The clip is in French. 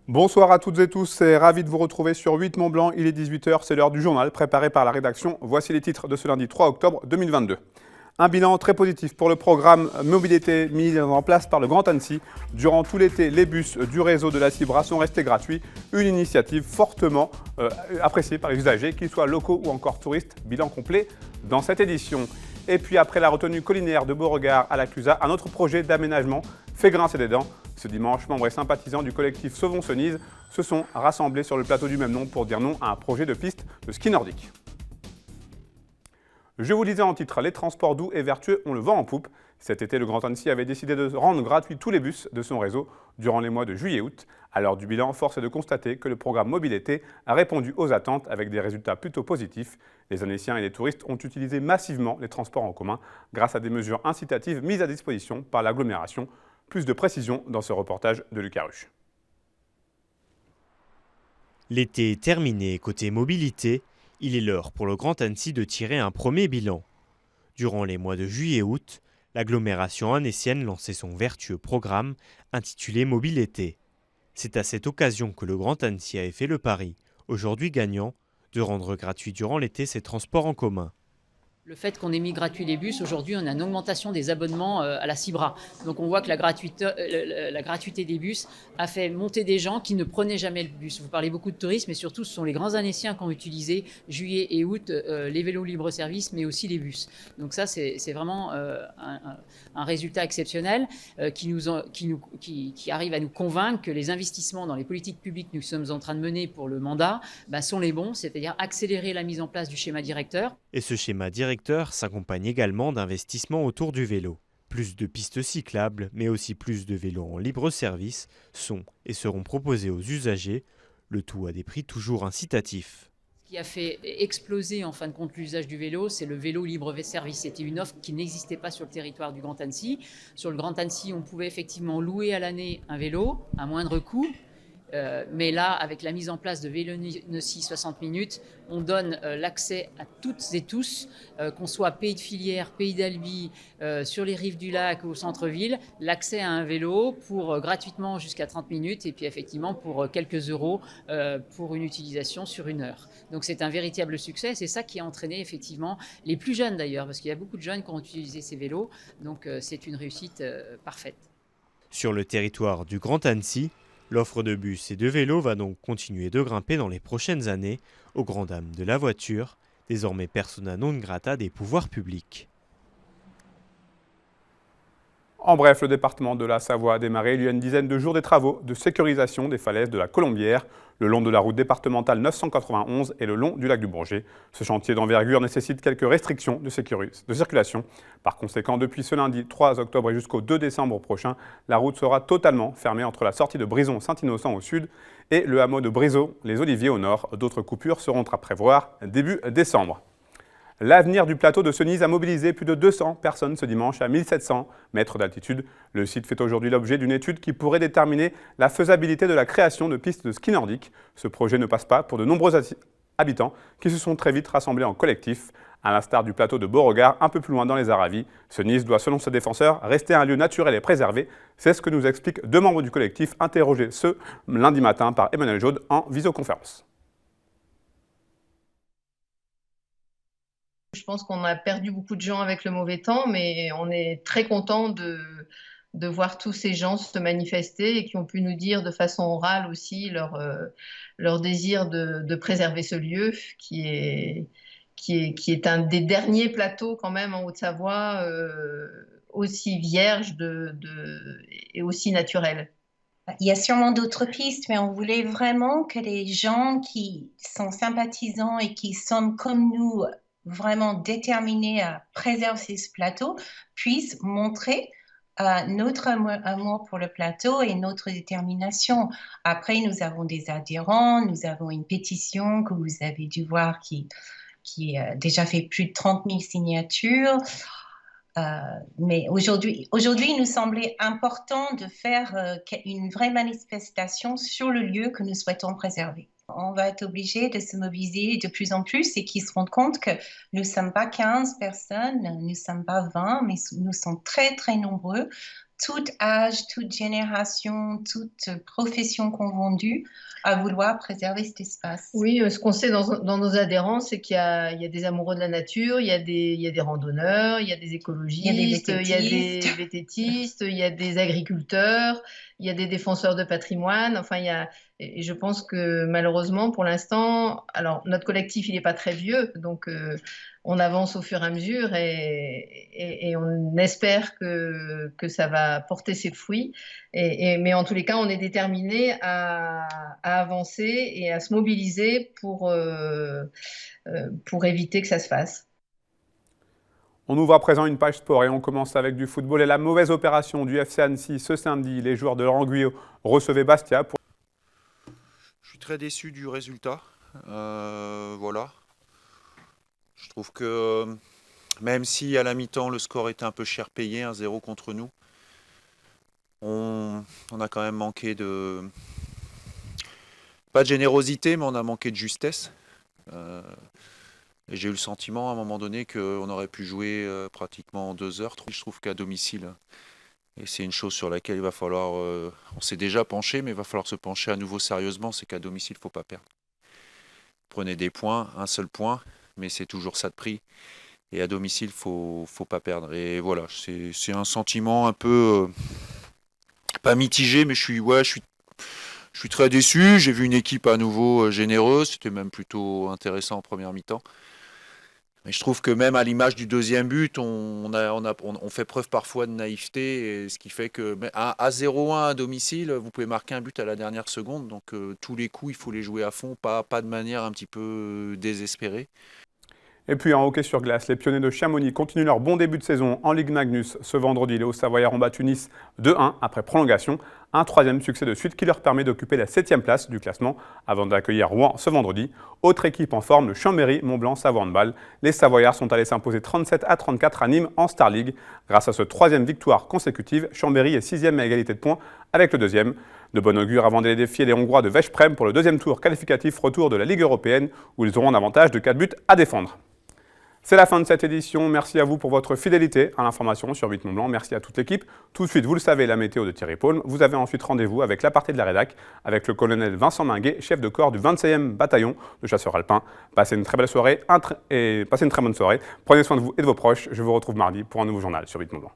Bonsoir à toutes et tous, c'est ravi de vous retrouver sur 8 Mont-Blanc. Il est 18 h, c'est l'heure du journal préparé par la rédaction. Voici les titres de ce lundi 3 octobre 2022. Un bilan très positif pour le programme mobilité mis en place par le Grand Annecy. Durant tout l'été, les bus du réseau de la Cibra sont restés gratuits. Une initiative fortement appréciée par les usagers, qu'ils soient locaux ou encore touristes. Bilan complet dans cette édition. Et puis après la retenue collinaire de Beauregard à la Clusaz, un autre projet d'aménagement fait grincer des dents. Ce dimanche, membres et sympathisants du collectif Sauvons-Cenise se sont rassemblés sur le plateau du même nom pour dire non à un projet de piste de ski nordique. Je vous disais en titre, les transports doux et vertueux ont le vent en poupe. Cet été, le Grand Annecy avait décidé de rendre gratuits tous les bus de son réseau durant les mois de juillet et août. À l'heure du bilan, force est de constater que le programme mobilité a répondu aux attentes avec des résultats plutôt positifs. Les Annéciens et les touristes ont utilisé massivement les transports en commun grâce à des mesures incitatives mises à disposition par l'agglomération. Plus de précisions dans ce reportage de Lucas Ruche. L'été est terminé côté mobilité. Il est l'heure pour le Grand Annecy de tirer un premier bilan. Durant les mois de juillet et août, l'agglomération annécienne lançait son vertueux programme intitulé Mobilité. C'est à cette occasion que le Grand Annecy avait fait le pari, aujourd'hui gagnant, de rendre gratuit durant l'été ses transports en commun. Le fait qu'on ait mis gratuit les bus, aujourd'hui on a une augmentation des abonnements à la Cibra. Donc on voit que la gratuité des bus a fait monter des gens qui ne prenaient jamais le bus. Vous parlez beaucoup de tourisme, mais surtout ce sont les grands Annéciens qui ont utilisé juillet et août les vélos libre-service, mais aussi les bus. Donc ça c'est vraiment un résultat exceptionnel qui arrive à nous convaincre que les investissements dans les politiques publiques que nous sommes en train de mener pour le mandat sont les bons, c'est-à-dire accélérer la mise en place du schéma directeur. Et ce schéma directeur s'accompagne également d'investissements autour du vélo. Plus de pistes cyclables, mais aussi plus de vélos en libre service sont et seront proposés aux usagers, le tout à des prix toujours incitatifs. Ce qui a fait exploser en fin de compte l'usage du vélo, c'est le vélo libre service. C'était une offre qui n'existait pas sur le territoire du Grand Annecy. Sur le Grand Annecy, on pouvait effectivement louer à l'année un vélo à moindre coût. Mais là, avec la mise en place de Vélonocie 60 minutes, on donne l'accès à toutes et tous, qu'on soit pays de Filière, pays d'Albi, sur les rives du lac ou au centre-ville, l'accès à un vélo pour gratuitement jusqu'à 30 minutes et puis effectivement pour quelques euros pour une utilisation sur une heure. Donc c'est un véritable succès, c'est ça qui a entraîné effectivement les plus jeunes d'ailleurs, parce qu'il y a beaucoup de jeunes qui ont utilisé ces vélos, donc c'est une réussite parfaite. Sur le territoire du Grand Annecy, l'offre de bus et de vélos va donc continuer de grimper dans les prochaines années, aux grandes dames de la voiture, désormais persona non grata des pouvoirs publics. En bref, le département de la Savoie a démarré il y a une dizaine de jours des travaux de sécurisation des falaises de la Colombière, le long de la route départementale 991 et le long du lac du Bourget. Ce chantier d'envergure nécessite quelques restrictions de circulation. Par conséquent, depuis ce lundi 3 octobre et jusqu'au 2 décembre prochain, la route sera totalement fermée entre la sortie de Brison-Saint-Innocent au sud et le hameau de Briseau-les-Oliviers au nord. D'autres coupures seront à prévoir début décembre. L'avenir du plateau de Cenise a mobilisé plus de 200 personnes ce dimanche à 1700 mètres d'altitude. Le site fait aujourd'hui l'objet d'une étude qui pourrait déterminer la faisabilité de la création de pistes de ski nordique. Ce projet ne passe pas pour de nombreux habitants qui se sont très vite rassemblés en collectif. À l'instar du plateau de Beauregard, un peu plus loin dans les Aravis, Cenise doit, selon ses défenseurs, rester un lieu naturel et préservé. C'est ce que nous expliquent deux membres du collectif interrogés ce lundi matin par Emmanuel Jaude en visioconférence. Je pense qu'on a perdu beaucoup de gens avec le mauvais temps, mais on est très content de voir tous ces gens se manifester et qui ont pu nous dire de façon orale aussi leur désir de préserver ce lieu qui est un des derniers plateaux quand même en Haute-Savoie aussi vierge et aussi naturel. Il y a sûrement d'autres pistes, mais on voulait vraiment que les gens qui sont sympathisants et qui sont comme nous vraiment déterminés à préserver ce plateau puissent montrer notre amour pour le plateau et notre détermination. Après, nous avons des adhérents, nous avons une pétition que vous avez dû voir qui a déjà fait plus de 30 000 signatures. Mais aujourd'hui, il nous semblait important de faire une vraie manifestation sur le lieu que nous souhaitons préserver. On va être obligé de se mobiliser de plus en plus et qu'ils se rendent compte que nous ne sommes pas 15 personnes, nous ne sommes pas 20, mais nous sommes très, très nombreux tout âge, toute génération, toute profession confondue, à vouloir préserver cet espace. Oui, ce qu'on sait dans nos adhérents, c'est qu'il y a des amoureux de la nature, il y a des randonneurs, il y a des écologistes, il y a des vététistes, il y a des agriculteurs, il y a des défenseurs de patrimoine. Enfin, et je pense que malheureusement, pour l'instant, alors notre collectif, il n'est pas très vieux, donc on avance au fur et à mesure et on espère que ça va porter ses fruits. Mais en tous les cas, on est déterminé à avancer et à se mobiliser pour éviter que ça se fasse. On ouvre à présent une page sport et on commence avec du football et la mauvaise opération du FC Annecy ce samedi. Les joueurs de Laurent Guyot recevaient Bastia. Je suis très déçu du résultat. Voilà. Je trouve que même si à la mi-temps le score était un peu cher payé, 1-0 contre nous, on a quand même manqué de... Pas de générosité, mais on a manqué de justesse. Et j'ai eu le sentiment à un moment donné qu'on aurait pu jouer pratiquement 2 heures. Je trouve qu'à domicile, et c'est une chose sur laquelle il va falloir... on s'est déjà penché, mais il va falloir se pencher à nouveau sérieusement, c'est qu'à domicile, il ne faut pas perdre. Prenez des points, un seul point, mais c'est toujours ça de prix. Et à domicile, il ne faut pas perdre. Et voilà, c'est un sentiment un peu... pas mitigé, mais je suis très déçu. J'ai vu une équipe à nouveau généreuse. C'était même plutôt intéressant en première mi-temps. Mais je trouve que même à l'image du deuxième but, on fait preuve parfois de naïveté. Et ce qui fait que à 0-1 à domicile, vous pouvez marquer un but à la dernière seconde. Donc tous les coups, il faut les jouer à fond, pas de manière un petit peu désespérée. Et puis en hockey sur glace, les Pionniers de Chamonix continuent leur bon début de saison en Ligue Magnus. Ce vendredi, les Hauts-Savoyards ont battu Nice 2-1 après prolongation. Un troisième succès de suite qui leur permet d'occuper la 7e place du classement avant d'accueillir Rouen ce vendredi. Autre équipe en forme, le Chambéry Mont-Blanc Savoie Handball. Les Savoyards sont allés s'imposer 37-34 à Nîmes en Star League. Grâce à ce troisième victoire consécutive, Chambéry est 6e à égalité de points avec le deuxième. De bon augure avant d'aller défier les Hongrois de Veszprém pour le deuxième tour qualificatif retour de la Ligue européenne où ils auront un avantage de 4 buts à défendre. C'est la fin de cette édition. Merci à vous pour votre fidélité à l'information sur 8 Mont-Blanc. Merci à toute l'équipe. Tout de suite, vous le savez, la météo de Thierry Paul. Vous avez ensuite rendez-vous avec la partie de la rédac, avec le colonel Vincent Minguet, chef de corps du 26e bataillon de chasseurs alpins. Passez une très belle soirée et passez une très bonne soirée. Prenez soin de vous et de vos proches. Je vous retrouve mardi pour un nouveau journal sur 8 Mont-Blanc.